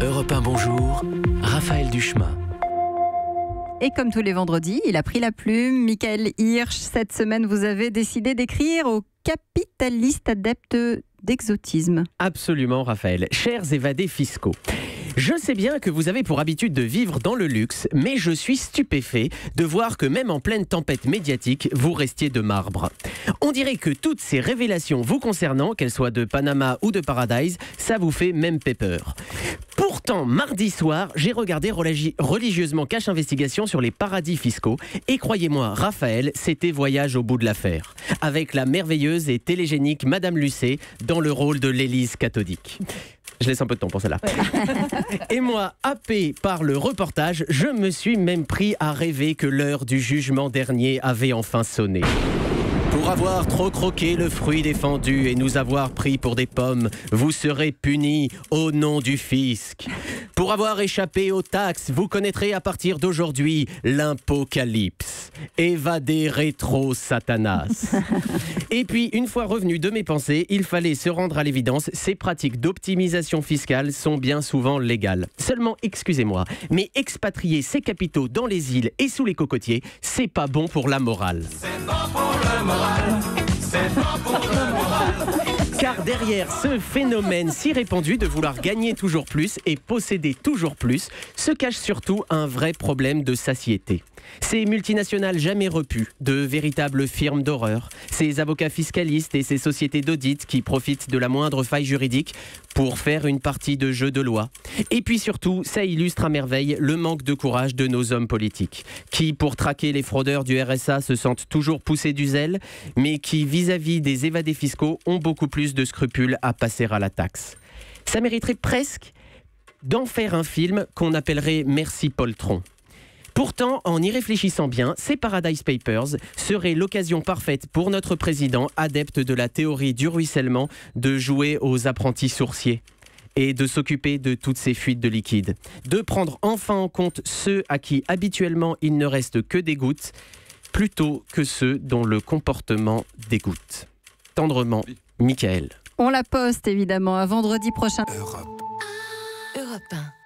Europe 1, bonjour, Raphaël Duchemin. Et comme tous les vendredis, il a pris la plume. Michael Hirsch, cette semaine, vous avez décidé d'écrire aux capitalistes adeptes d'exotisme. Absolument, Raphaël. Chers évadés fiscaux, je sais bien que vous avez pour habitude de vivre dans le luxe, mais je suis stupéfait de voir que même en pleine tempête médiatique, vous restiez de marbre. On dirait que toutes ces révélations vous concernant, qu'elles soient de Panama ou de Paradise, ça vous fait même peur. Pourtant, mardi soir, j'ai regardé religieusement Cache Investigation sur les paradis fiscaux et croyez-moi, Raphaël, c'était voyage au bout de l'affaire, avec la merveilleuse et télégénique Madame Lucet dans le rôle de l'Élise cathodique. Je laisse un peu de temps pour celle-là. Et moi, happé par le reportage, je me suis même pris à rêver que l'heure du jugement dernier avait enfin sonné. Pour avoir trop croqué le fruit défendu et nous avoir pris pour des pommes, vous serez punis au nom du fisc. Pour avoir échappé aux taxes, vous connaîtrez à partir d'aujourd'hui l'impocalypse. Évadé rétro Satanas. Et puis, une fois revenu de mes pensées, il fallait se rendre à l'évidence, ces pratiques d'optimisation fiscale sont bien souvent légales. Seulement, excusez-moi, mais expatrier ces capitaux dans les îles et sous les cocotiers, c'est pas bon pour la morale. C'est pas pour le moral, c'est pas pour le moral. Car derrière ce phénomène si répandu de vouloir gagner toujours plus et posséder toujours plus, se cache surtout un vrai problème de satiété. Ces multinationales jamais repues, de véritables firmes d'horreur, ces avocats fiscalistes et ces sociétés d'audit qui profitent de la moindre faille juridique pour faire une partie de jeu de loi. Et puis surtout, ça illustre à merveille le manque de courage de nos hommes politiques, qui, pour traquer les fraudeurs du RSA, se sentent toujours poussés du zèle, mais qui, vis-à-vis des évadés fiscaux, ont beaucoup plus de scrupules à passer à la taxe. Ça mériterait presque d'en faire un film qu'on appellerait Merci Poltron. Pourtant, en y réfléchissant bien, ces Paradise Papers seraient l'occasion parfaite pour notre président, adepte de la théorie du ruissellement, de jouer aux apprentis sourciers et de s'occuper de toutes ces fuites de liquide. De prendre enfin en compte ceux à qui habituellement il ne reste que des gouttes, plutôt que ceux dont le comportement dégoûte. Tendrement, Michael. On la poste évidemment à vendredi prochain. Europe 1.